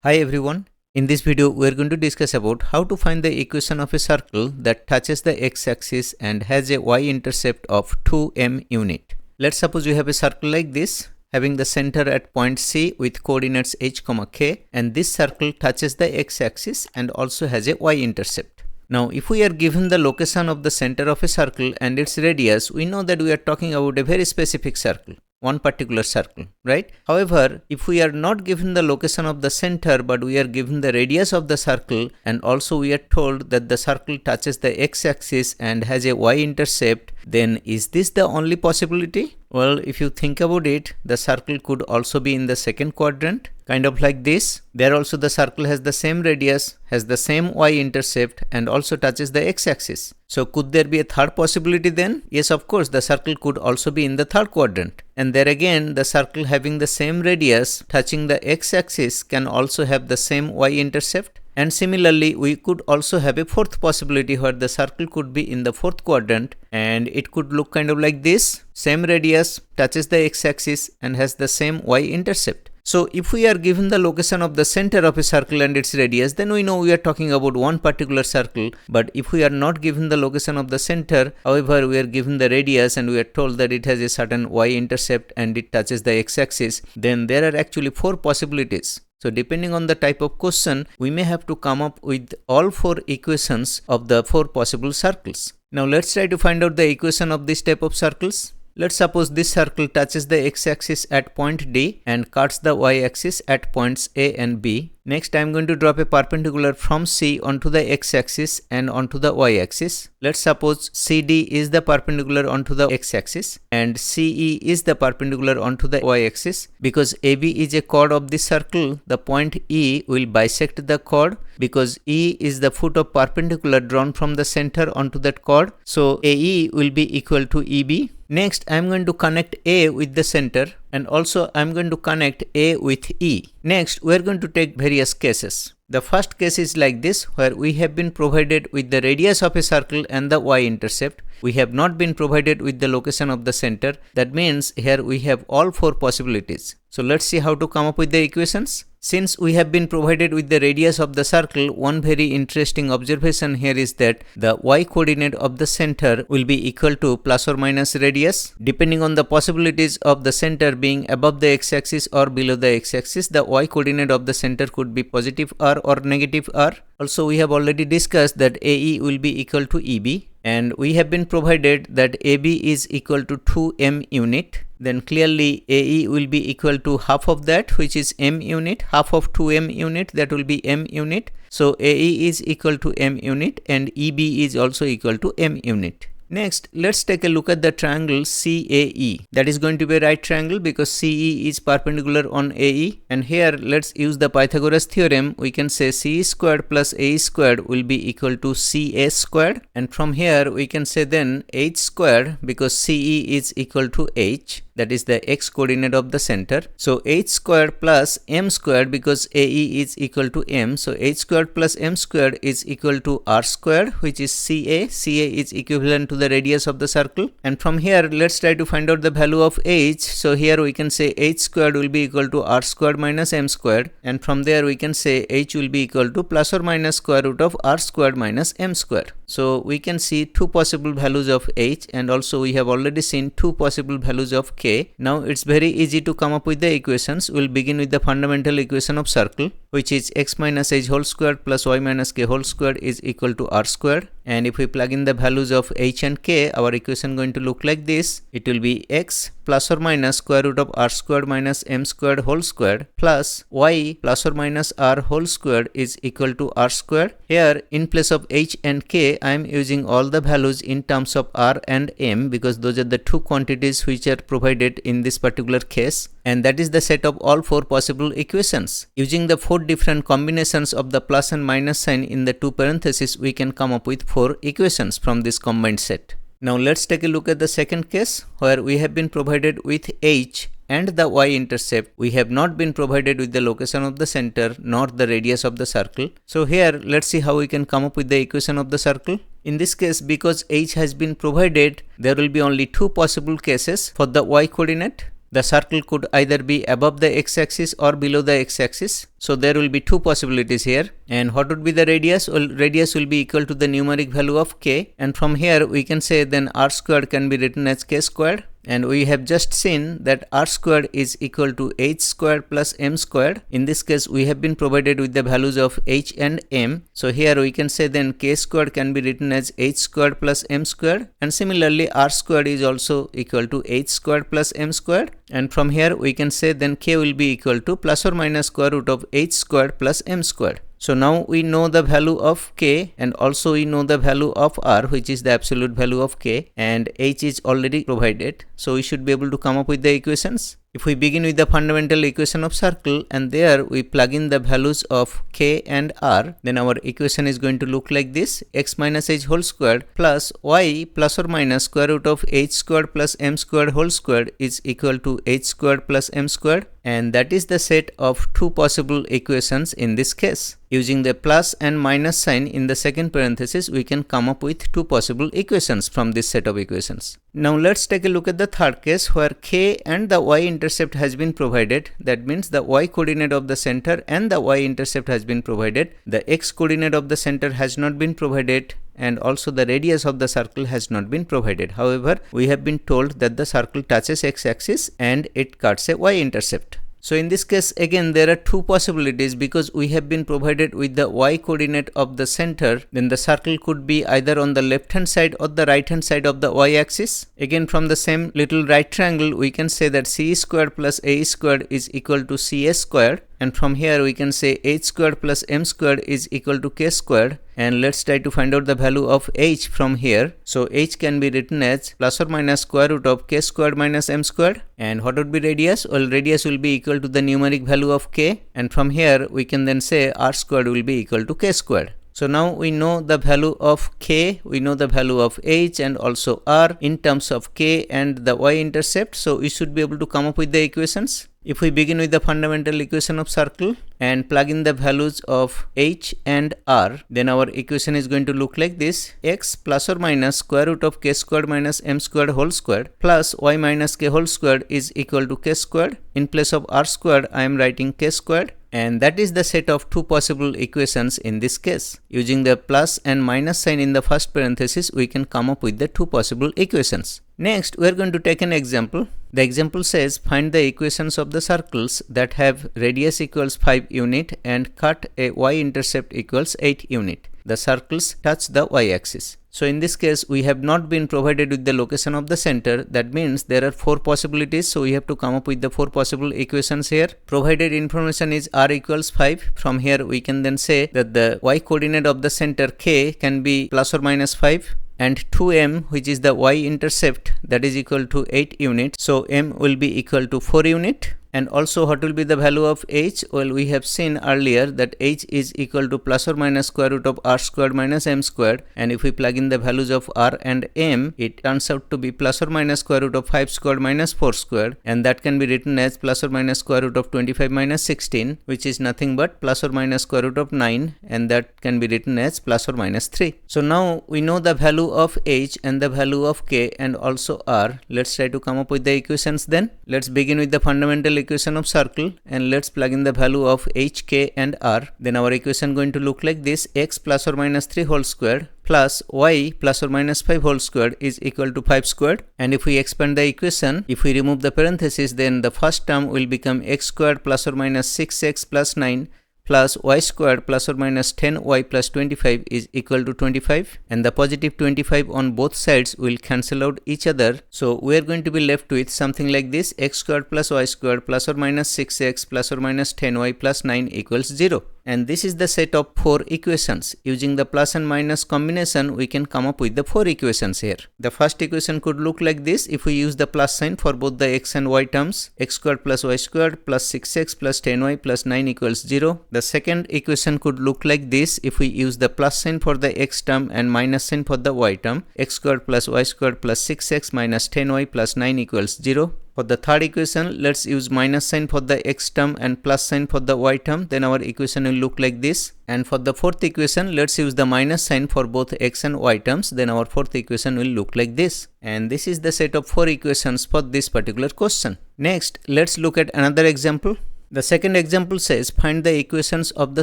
Hi everyone, in this video we are going to discuss about how to find the equation of a circle that touches the x-axis and has a y-intercept of 2m unit. Let's suppose you have a circle like this having the center at point C with coordinates h, k, and this circle touches the x-axis and also has a y-intercept. Now if we are given the location of the center of a circle and its radius, we know that we are talking about a very specific circle, one particular circle, right? However, if we are not given the location of the center but we are given the radius of the circle and also we are told that the circle touches the x-axis and has a y-intercept, then is this the only possibility? Well, if you think about it, the circle could also be in the second quadrant, kind of like this. There also the circle has the same radius, has the same y-intercept and also touches the x-axis. So could there be a third possibility then? Yes, of course, the circle could also be in the third quadrant. And there again, the circle having the same radius touching the x-axis can also have the same y-intercept. And similarly, we could also have a fourth possibility where the circle could be in the fourth quadrant and it could look kind of like this. Same radius, touches the x-axis and has the same y-intercept. So if we are given the location of the center of a circle and its radius, then we know we are talking about one particular circle. But if we are not given the location of the center, however, we are given the radius and we are told that it has a certain y-intercept and it touches the x-axis, then there are actually four possibilities. So depending on the type of question, we may have to come up with all four equations of the four possible circles. Now let's try to find out the equation of this type of circles. Let's suppose this circle touches the x-axis at point D and cuts the y-axis at points A and B. Next, I am going to drop a perpendicular from C onto the x-axis and onto the y-axis. Let's suppose CD is the perpendicular onto the x-axis and CE is the perpendicular onto the y-axis. Because AB is a chord of this circle, the point E will bisect the chord because E is the foot of perpendicular drawn from the center onto that chord. So AE will be equal to EB. Next, I am going to connect A with the center and also I am going to connect A with E. Next, we are going to take various cases. The first case is like this, where we have been provided with the radius of a circle and the y-intercept. We have not been provided with the location of the center. That means here we have all four possibilities. So let's see how to come up with the equations. Since we have been provided with the radius of the circle, one very interesting observation here is that the y-coordinate of the center will be equal to plus or minus radius. Depending on the possibilities of the center being above the x-axis or below the x-axis, the y-coordinate of the center could be positive r or negative r. Also, we have already discussed that AE will be equal to EB. And we have been provided that AB is equal to 2m unit. Then clearly AE will be equal to half of that, which is m unit. Half of 2m unit, that will be m unit. So AE is equal to m unit and EB is also equal to m unit. Next, let's take a look at the triangle CAE. That is going to be a right triangle because CE is perpendicular on AE. And here, let's use the Pythagoras theorem. We can say CE squared plus AE squared will be equal to CA squared. And from here, we can say then H squared because CE is equal to H. That is the x coordinate of the center. So h squared plus m squared because AE is equal to m. So h squared plus m squared is equal to r squared, which is CA. CA is equivalent to the radius of the circle. And from here, let's try to find out the value of h. So here we can say h squared will be equal to r squared minus m squared. And from there we can say h will be equal to plus or minus square root of r squared minus m squared. So we can see two possible values of h and also we have already seen two possible values of k. Now it's very easy to come up with the equations. We'll begin with the fundamental equation of circle, which is x minus h whole squared plus y minus k whole squared is equal to r squared. And if we plug in the values of h and k, our equation going to look like this. It will be x plus or minus square root of r squared minus m squared whole squared plus y plus or minus r whole squared is equal to r squared. Here in place of h and k, I am using all the values in terms of r and m because those are the two quantities which are provided in this particular case. And that is the set of all four possible equations. Using the four different combinations of the plus and minus sign in the two parentheses, we can come up with four equations from this combined set. Now let's take a look at the second case where we have been provided with h and the y-intercept. We have not been provided with the location of the center nor the radius of the circle. So here let's see how we can come up with the equation of the circle. In this case, because h has been provided, there will be only two possible cases for the y coordinate. the circle could either be above the x-axis or below the x-axis. So there will be two possibilities here. And what would be the radius? Well, radius will be equal to the numeric value of k, and from here we can say then r squared can be written as k squared. And we have just seen that r squared is equal to h squared plus m squared. In this case we have been provided with the values of h and m. So here we can say then k squared can be written as h squared plus m squared, and similarly r squared is also equal to h squared plus m squared. And from here we can say then k will be equal to plus or minus square root of h squared plus m squared. So now we know the value of k, and also we know the value of r, which is the absolute value of k, and h is already provided. So we should be able to come up with the equations. If we begin with the fundamental equation of circle and there we plug in the values of k and r, then our equation is going to look like this: x minus h whole squared plus y plus or minus square root of h squared plus m squared whole squared is equal to h squared plus m squared. And that is the set of two possible equations in this case. Using the plus and minus sign in the second parenthesis, we can come up with two possible equations from this set of equations. Now let's take a look at the third case where k and the y-intercept has been provided. That means the y-coordinate of the center and the y-intercept has been provided. The x-coordinate of the center has not been provided, and also the radius of the circle has not been provided. However, we have been told that the circle touches x-axis and it cuts a y-intercept. So in this case again there are two possibilities, because we have been provided with the y coordinate of the center, then the circle could be either on the left hand side or the right hand side of the y axis. Again, from the same little right triangle we can say that c squared plus a squared is equal to cs squared, and from here we can say h squared plus m squared is equal to k squared. And let's try to find out the value of h from here. So h can be written as plus or minus square root of k squared minus m squared. And what would be radius? Well, radius will be equal to the numeric value of k, and from here we can then say r squared will be equal to k squared. So now we know the value of k, we know the value of h and also r in terms of k and the y-intercept. So we should be able to come up with the equations. If we begin with the fundamental equation of circle and plug in the values of h and r, then our equation is going to look like this: x plus or minus square root of k squared minus m squared whole squared plus y minus k whole squared is equal to k squared. In place of r squared I am writing k squared. And that is the set of two possible equations in this case. Using the plus and minus sign in the first parenthesis, we can come up with the two possible equations. Next, we are going to take an example. The example says find the equations of the circles that have radius equals 5 unit and cut a y-intercept equals 8 unit. The circles touch the y-axis. So in this case we have not been provided with the location of the center. That means there are four possibilities, so we have to come up with the four possible equations here. Provided information is r equals 5. From here we can then say that the y coordinate of the center k can be plus or minus 5, and 2m, which is the y-intercept, that is equal to 8 unit. So m will be equal to 4 unit. And also what will be the value of h? Well, we have seen earlier that h is equal to plus or minus square root of r squared minus m squared, and if we plug in the values of r and m, it turns out to be plus or minus square root of 5 squared minus 4 squared, and that can be written as plus or minus square root of 25 minus 16, which is nothing but plus or minus square root of 9, and that can be written as plus or minus 3. So now we know the value of h and the value of k and also r. Let's try to come up with the equations then. Let's begin with the fundamental equation of circle and let's plug in the value of h, k and r. Then our equation going to look like this: x plus or minus 3 whole squared plus y plus or minus 5 whole squared is equal to 5 squared. And if we expand the equation, if we remove the parenthesis, then the first term will become x squared plus or minus 6x plus 9 plus y squared plus or minus 10y plus 25 is equal to 25, and the positive 25 on both sides will cancel out each other. So we are going to be left with something like this: x squared plus y squared plus or minus 6x plus or minus 10y plus 9 equals 0. And this is the set of 4 equations. Using the plus and minus combination, we can come up with the 4 equations here. The first equation could look like this if we use the plus sign for both the x and y terms: x squared plus y squared plus 6x plus 10y plus 9 equals 0. The second equation could look like this if we use the plus sign for the x term and minus sign for the y term: x squared plus y squared plus 6x minus 10y plus 9 equals 0. For the third equation, let's use minus sign for the x term and plus sign for the y term. Then our equation will look like this. And for the fourth equation, let's use the minus sign for both x and y terms. Then our fourth equation will look like this. And this is the set of 4 equations for this particular question. Next, let's look at another example. The second example says find the equations of the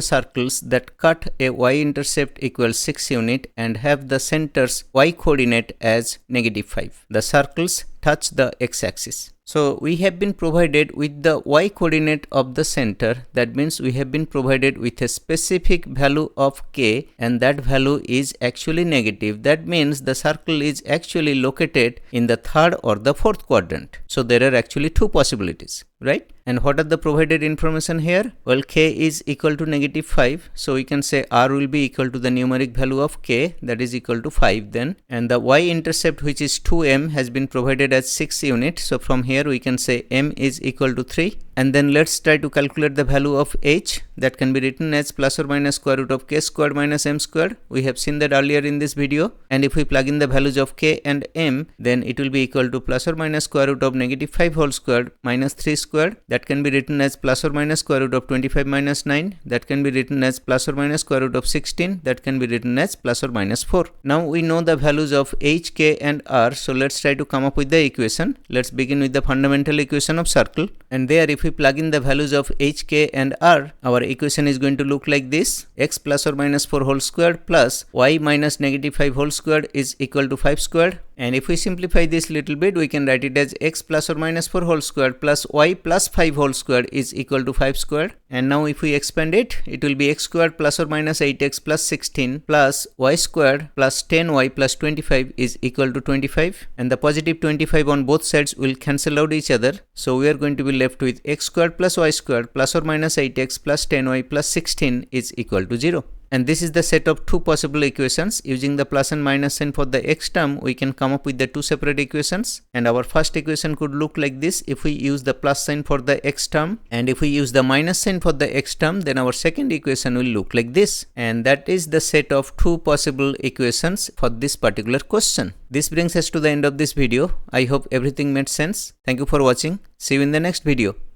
circles that cut a y-intercept equals 6 unit and have the center's y-coordinate as -5. The circles touch the x-axis. So we have been provided with the y-coordinate of the center. That means we have been provided with a specific value of k, and that value is actually negative. That means the circle is actually located in the third or the fourth quadrant. So there are actually two possibilities, right? And what are the provided information here? Well, k is equal to -5. So we can say r will be equal to the numeric value of k, that is equal to 5 then. And the y-intercept, which is 2m, has been provided as 6 units. So from here we can say m is equal to 3. And then let's try to calculate the value of h. That can be written as plus or minus square root of k squared minus m squared. We have seen that earlier in this video. And if we plug in the values of k and m, then it will be equal to plus or minus square root of -5 whole squared minus 3 squared. That can be written as plus or minus square root of 25 minus 9. That can be written as plus or minus square root of 16. That can be written as plus or minus 4. Now we know the values of h, k and r. So let's try to come up with the equation. Let's begin with the fundamental equation of circle. And there, if we plug in the values of h, k and r, our equation is going to look like this. X plus or minus 4 whole squared plus y minus -5 whole squared is equal to 5 squared. And if we simplify this little bit, we can write it as x plus or minus 4 whole squared plus y plus 5 whole squared is equal to 5 squared. And now if we expand it, it will be x squared plus or minus 8x plus 16 plus y squared plus 10y plus 25 is equal to 25. And the positive 25 on both sides will cancel out each other. So we are going to be left with x squared plus y squared plus or minus 8x plus 10y plus 16 is equal to 0. And this is the set of two possible equations. Using the plus and minus sign for the x term, we can come up with the two separate equations. And our first equation could look like this if we use the plus sign for the x term. And if we use the minus sign for the x term, then our second equation will look like this. And that is the set of two possible equations for this particular question. This brings us to the end of this video. I hope everything made sense. Thank you for watching. See you in the next video.